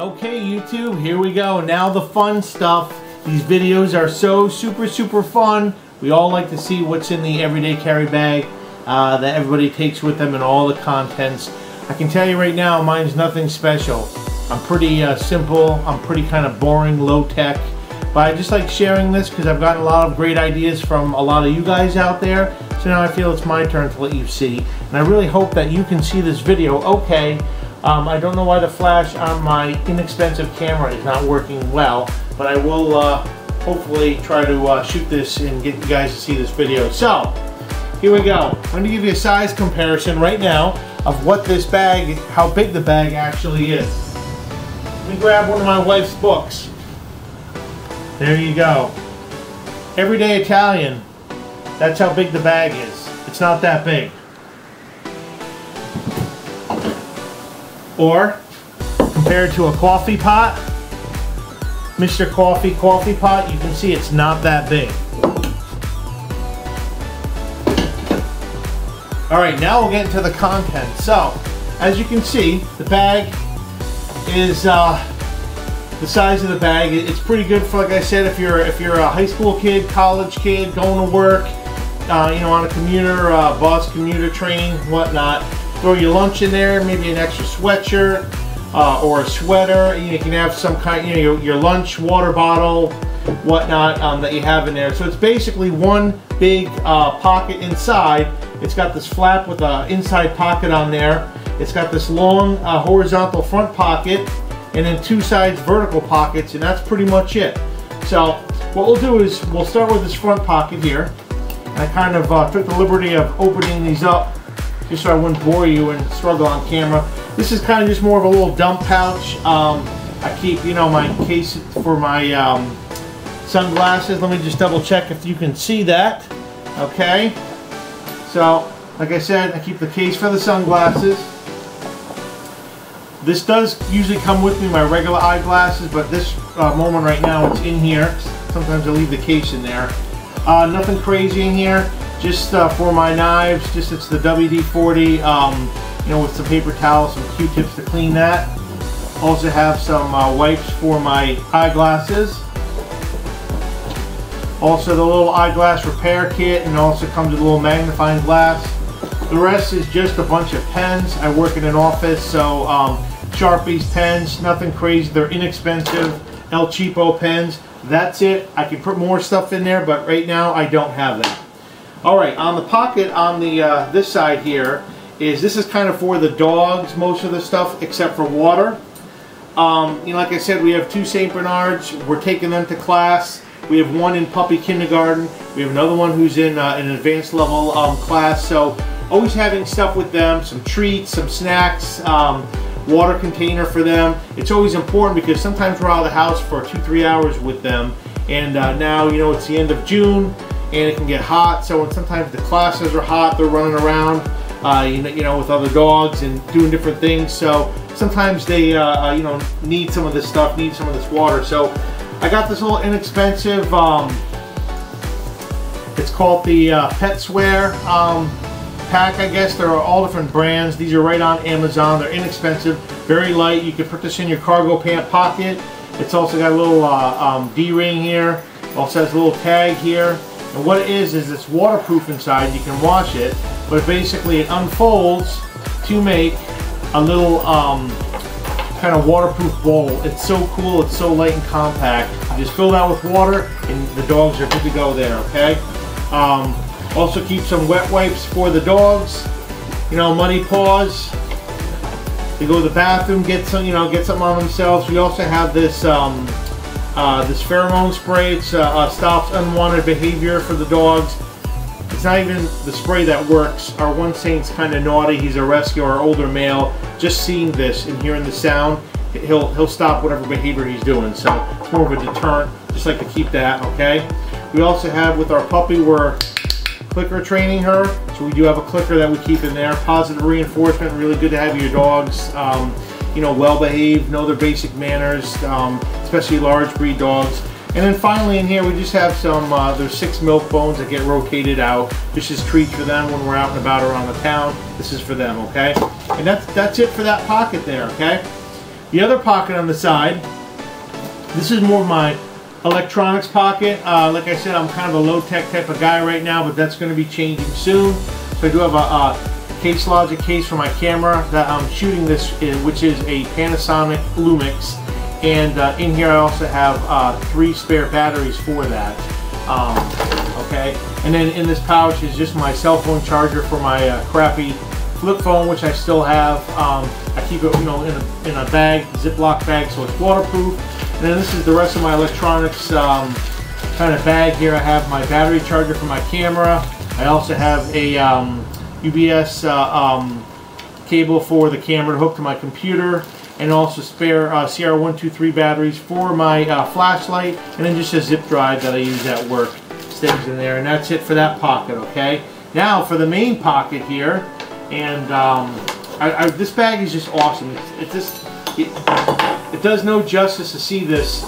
Okay, YouTube, here we go. Now the fun stuff. These videos are so super fun. We all like to see what's in the everyday carry bag that everybody takes with them and all the contents. I can tell you right now, mine's nothing special. I'm pretty simple. I'm pretty kind of boring, low tech. But I just like sharing this because I've gotten a lot of great ideas from a lot of you guys out there. So now I feel it's my turn to let you see. And I really hope that you can see this video okay. I don't know why the flash on my inexpensive camera is not working well, but I will hopefully try to shoot this and get you guys to see this video. So, here we go. I'm going to give you a size comparison right now of what this bag, how big the bag actually is. Let me grab one of my wife's books. There you go. Everyday Italian. That's how big the bag is. It's not that big. Or, compared to a coffee pot, Mr. Coffee pot, you can see it's not that big. Alright, now we'll get into the content. So, as you can see, the bag is, the size of the bag, it's pretty good for, like I said, if you're a high school kid, college kid, going to work, you know, on a commuter, bus, commuter train, whatnot. Throw your lunch in there, maybe an extra sweatshirt or a sweater. You can have some kind, you know, your lunch, water bottle, whatnot that you have in there. So it's basically one big pocket inside. It's got this flap with an inside pocket on there. It's got this long horizontal front pocket and then two sides vertical pockets, and that's pretty much it. So what we'll do is we'll start with this front pocket here. I kind of took the liberty of opening these up just so I wouldn't bore you and struggle on camera. This is kind of just more of a little dump pouch. I keep, you know, my case for my sunglasses. Let me just double check if you can see that. Okay. So, like I said, I keep the case for the sunglasses. This does usually come with me, my regular eyeglasses, but this moment right now it's in here. Sometimes I leave the case in there. Nothing crazy in here. Just for my knives, just it's the WD-40, you know, with some paper towels, some Q-tips to clean that. Also have some wipes for my eyeglasses. Also the little eyeglass repair kit, and also comes with a little magnifying glass. The rest is just a bunch of pens. I work in an office, so Sharpies, pens, nothing crazy. They're inexpensive, El Cheapo pens. That's it. I can put more stuff in there, but right now I don't have that. Alright, on the pocket on the this side here, this is kind of for the dogs, most of the stuff, except for water. You know, like I said, we have two St. Bernards. We're taking them to class. We have one in puppy kindergarten. We have another one who's in an advanced level class. So always having stuff with them, some treats, some snacks, water container for them. It's always important because sometimes we're out of the house for 2-3 hours with them. And now, you know, it's the end of June. And it can get hot, so when sometimes the classes are hot, they're running around, you know, with other dogs and doing different things. So sometimes they, you know, need some of this stuff, need some of this water. So I got this little inexpensive. It's called the Petswear pack. I guess there are all different brands. These are right on Amazon. They're inexpensive, very light. You can put this in your cargo pant pocket. It's also got a little D-ring here. Also has a little tag here. And what it is it's waterproof inside. You can wash it, but basically it unfolds to make a little kind of waterproof bowl. It's so cool. It's so light and compact. You just fill that with water, and the dogs are good to go there. Okay. Also keep some wet wipes for the dogs. You know, muddy paws. They go to the bathroom, get some, you know, get something on themselves. We also have this. This pheromone spray. It stops unwanted behavior for the dogs. It's not even the spray that works. Our one Saint's kind of naughty. He's a rescue, our older male. Just seeing this and hearing the sound, he'll stop whatever behavior he's doing. So it's more of a deterrent. Just like to keep that, okay? We also have with our puppy, we're clicker training her. So we do have a clicker that we keep in there. Positive reinforcement, really good to have your dogs. You know, well behaved, know their basic manners, especially large breed dogs. And then finally in here we just have some, there's 6 milk bones that get rotated out, just as treats for them when we're out and about around the town. This is for them, okay? And that's it for that pocket there, okay? The other pocket on the side, this is more of my electronics pocket. Like I said, I'm kind of a low-tech type of guy right now, but that's going to be changing soon. So I do have a Case Logic case for my camera that I'm shooting this in, which is a Panasonic Lumix. And in here I also have 3 spare batteries for that. Okay, and then in this pouch is just my cell phone charger for my crappy flip phone, which I still have. I keep it, in a bag, Ziploc bag, so it's waterproof. And then this is the rest of my electronics kind of bag here. I have my battery charger for my camera. I also have a UBS cable for the camera to hook to my computer, and also spare CR123 batteries for my flashlight, and then just a zip drive that I use at work. Stays in there, and that's it for that pocket. Okay, now for the main pocket here, and this bag is just awesome. It does no justice to see this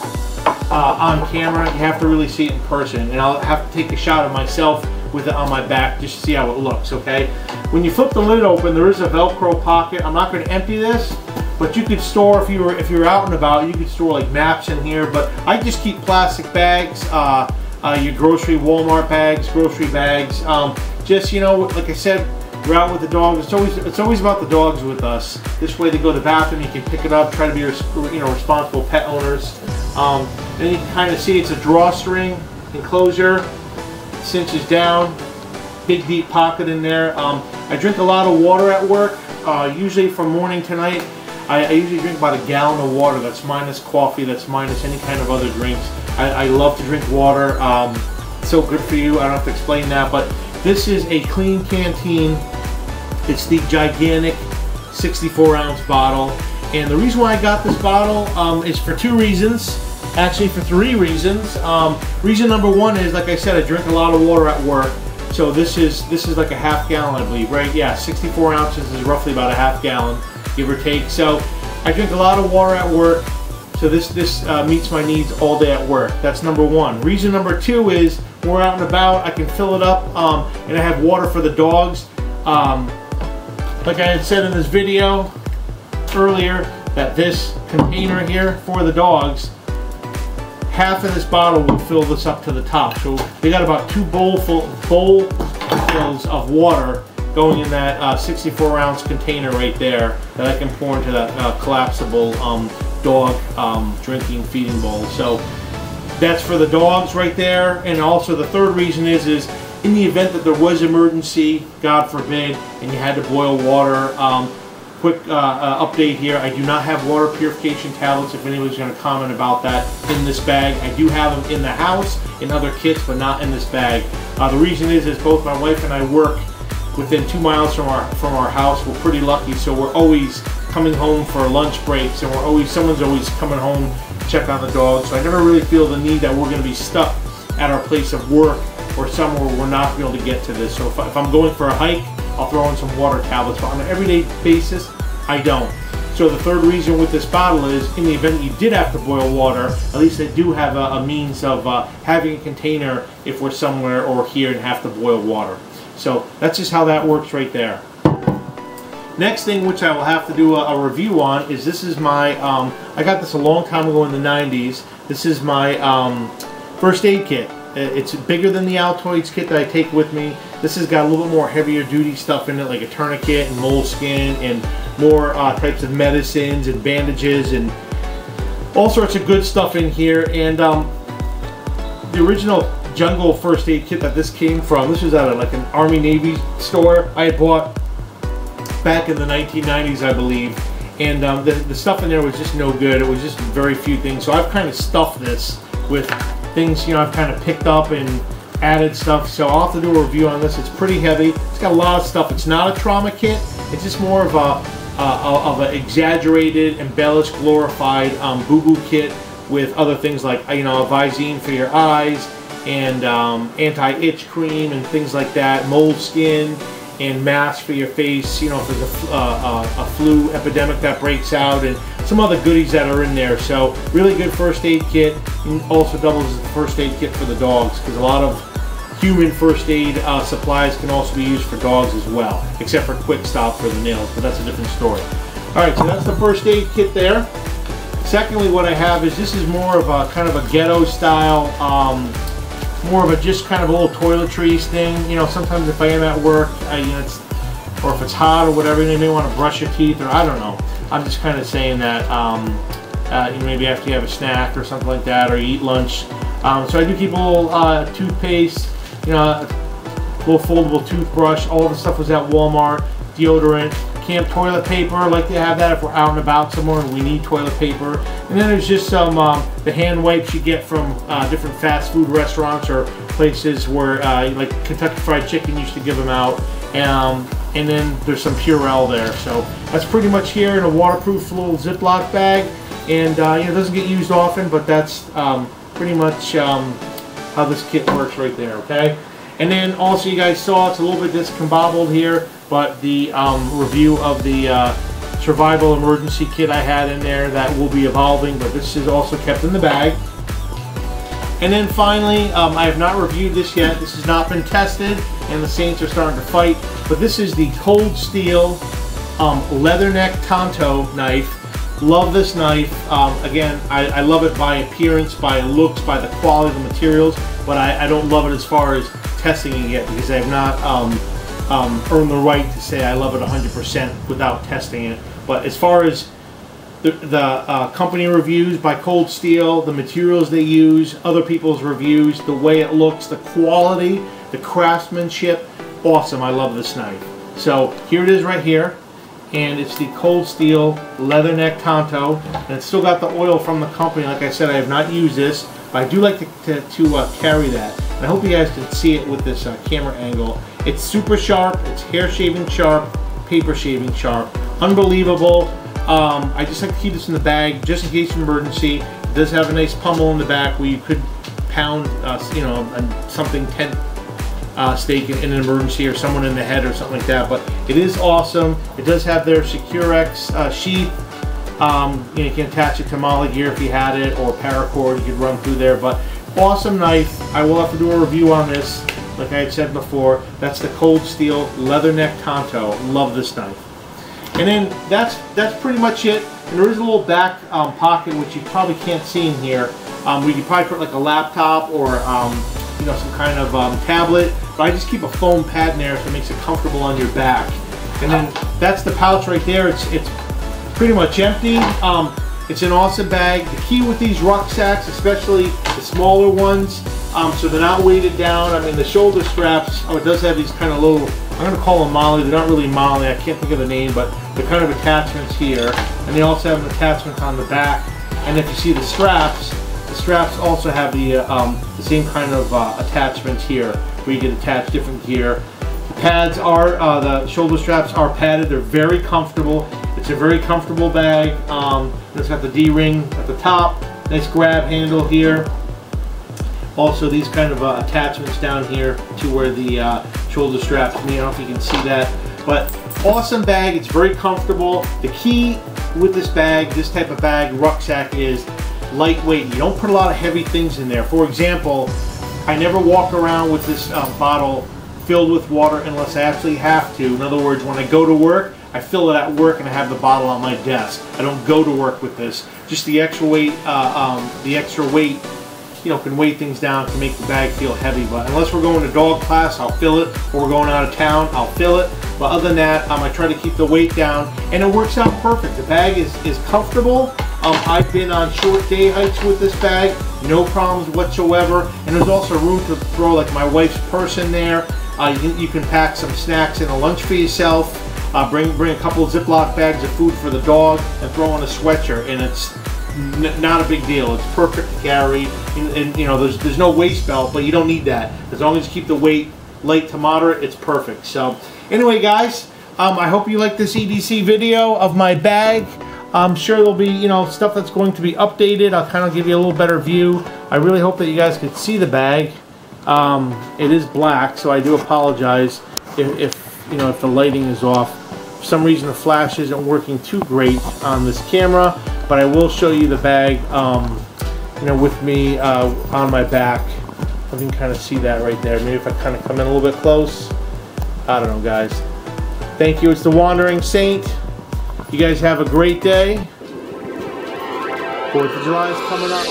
on camera. You have to really see it in person, and I'll have to take a shot of myself with it on my back just to see how it looks. Okay, when you flip the lid open, there is a Velcro pocket. I'm not going to empty this, but you could store, if you're out and about, you could store like maps in here. But I just keep plastic bags, your grocery Walmart bags, grocery bags. Just, like I said, we're out with the dogs. It's always about the dogs with us. This way they go to the bathroom, you can pick it up, try to be responsible pet owners. Then you can kind of see it's a drawstring enclosure, cinches down, big deep pocket in there. I drink a lot of water at work, usually from morning to night. I usually drink about a gallon of water. That's minus coffee, that's minus any kind of other drinks. I love to drink water. It's so good for you, I don't have to explain that, but this is a clean canteen. It's the gigantic 64-ounce bottle, and the reason why I got this bottle is for 2 reasons. Actually, for 3 reasons. Reason number 1 is, like I said, I drink a lot of water at work. So this is like a half gallon, I believe, right? Yeah, 64 ounces is roughly about a half gallon, give or take. So I drink a lot of water at work. So this meets my needs all day at work. That's number 1. Reason number 2 is when we're out and about, I can fill it up, and I have water for the dogs. Like I had said in this video earlier, that this container here for the dogs, half of this bottle will fill this up to the top. So they got about 2 bowlfuls of water going in that 64-ounce container right there that I can pour into that collapsible dog drinking feeding bowl. So that's for the dogs right there. And also the third reason is in the event that there was emergency, God forbid, and you had to boil water. Quick update here, I do not have water purification tablets, if anybody's going to comment about that, in this bag. I do have them in the house, in other kits, but not in this bag. The reason is both my wife and I work within 2 miles from our house. We're pretty lucky, so we're always coming home for lunch breaks, and someone's always coming home to check on the dogs. So I never really feel the need that we're going to be stuck at our place of work or somewhere where we're not going to be able to get to this. So if I'm going for a hike, I'll throw in some water tablets, but on an everyday basis, I don't. So the third reason with this bottle is, in the event that you did have to boil water, at least I do have a means of having a container if we're somewhere or here and have to boil water. So that's just how that works right there. Next thing, which I will have to do a review on, is this is my, I got this a long time ago in the 90s. This is my first aid kit. It's bigger than the Altoids kit that I take with me. This has got a little bit more heavier duty stuff in it, like a tourniquet and moleskin and more types of medicines and bandages and all sorts of good stuff in here. And the original jungle first aid kit that this came from, this was at like an Army Navy store I had bought back in the 1990s, I believe. And the stuff in there was just no good. It was just very few things. So I've kind of stuffed this with things, I've kind of picked up and added stuff. So I'll have to do a review on this. It's pretty heavy. It's got a lot of stuff. It's not a trauma kit. It's just more of an exaggerated, embellished, glorified boo-boo kit with other things like, a Visine for your eyes and anti-itch cream and things like that, moleskin and masks for your face, if there's a flu epidemic that breaks out, and some other goodies that are in there. So really good first aid kit, and also doubles as the first aid kit for the dogs, because a lot of human first aid supplies can also be used for dogs as well, except for Quick Stop for the nails, but that's a different story. Alright, so that's the first aid kit there. Secondly, what I have is this is more of a kind of a ghetto style, more of a just kind of a little toiletries thing. You know, sometimes if I am at work, you know, or if it's hot or whatever, you may want to brush your teeth, or I don't know. I'm just kind of saying that, you know, maybe after you have a snack or something like that, or you eat lunch. So I do keep a little toothpaste, you know, a little foldable toothbrush. All the stuff was at Walmart. Deodorant, camp toilet paper. I like to have that if we're out and about somewhere and we need toilet paper. And then there's just some the hand wipes you get from different fast food restaurants or places where like Kentucky Fried Chicken used to give them out. And then there's some Purell there. So that's pretty much here in a waterproof little Ziploc bag. And you know, it doesn't get used often, but that's pretty much how this kit works right there, okay? And then also you guys saw it's a little bit discombobbled here, but the review of the survival emergency kit I had in there, that will be evolving, but this is also kept in the bag. And then finally, I have not reviewed this yet. This has not been tested, and the Saints are starting to fight, but this is the Cold Steel Leatherneck Tanto knife. Love this knife. Again, I love it by appearance, by looks, by the quality of the materials, but I don't love it as far as testing it yet, because I have not earned the right to say I love it 100% without testing it. But as far as the company reviews by Cold Steel, the materials they use, other people's reviews, the way it looks, the quality, the craftsmanship, awesome. I love this knife. So here it is right here, and it's the Cold Steel Leatherneck Tanto, and it's still got the oil from the company. Like I said, I have not used this, but I do like to carry that. And I hope you guys can see it with this camera angle. It's super sharp, it's hair shaving sharp, paper shaving sharp, unbelievable. I just like to keep this in the bag just in case of emergency. It does have a nice pummel in the back where you could pound, you know, something tent stake in an emergency, or someone in the head or something like that. But it is awesome. It does have their Securex sheath. You know, you can attach it to Molly gear if you had it, or paracord you could run through there. But awesome knife. I will have to do a review on this, like I had said before. That's the Cold Steel Leatherneck Tanto. Love this knife. And then that's pretty much it. And there is a little back pocket which you probably can't see in here, where you could probably put like a laptop or you know, some kind of tablet. But I just keep a foam pad in there so it makes it comfortable on your back. And then that's the pouch right there. It's pretty much empty. It's an awesome bag. The key with these rucksacks, especially the smaller ones, so they're not weighted down. I mean, the shoulder straps, it does have these kind of little, I'm going to call them molly. They're not really molly. I can't think of the name, but they're kind of attachments here. And they also have attachments on the back. And if you see the straps also have the same kind of attachments here, where you can attach different gear. The pads are, the shoulder straps are padded. They're very comfortable. It's a very comfortable bag. It's got the D-ring at the top. Nice grab handle here. Also, these kind of attachments down here to where the shoulder straps meet. I don't know if you can see that, but awesome bag. It's very comfortable. The key with this bag, this type of bag, rucksack, is lightweight. You don't put a lot of heavy things in there. For example, I never walk around with this bottle filled with water unless I absolutely have to. In other words, when I go to work, I fill it at work and I have the bottle on my desk. I don't go to work with this. Just the extra weight, you know, can weigh things down to make the bag feel heavy. But unless we're going to dog class, I'll fill it, or we're going out of town, I'll fill it. But other than that, I try to keep the weight down, and it works out perfect. The bag is comfortable. I've been on short day hikes with this bag, no problems whatsoever. And there's also room to throw like my wife's purse in there. You can pack some snacks and a lunch for yourself. Bring a couple of Ziploc bags of food for the dog, and throw in a sweatshirt, and it's not a big deal. It's perfect to carry, and you know, there's no waist belt, but you don't need that. As long as you keep the weight light to moderate, it's perfect. So anyway, guys, I hope you like this E.D.C video of my bag. I'm sure there'll be, you know, stuff that's going to be updated. I'll kind of give you a little better view. I really hope that you guys could see the bag. It is black, so I do apologize if you know, if the lighting is off. For some reason the flash isn't working too great on this camera, but I will show you the bag, you know, with me on my back. You can kind of see that right there. Maybe if I kind of come in a little bit close. I don't know, guys. Thank you. It's the Wandering Saint. You guys have a great day. 4th of July is coming up.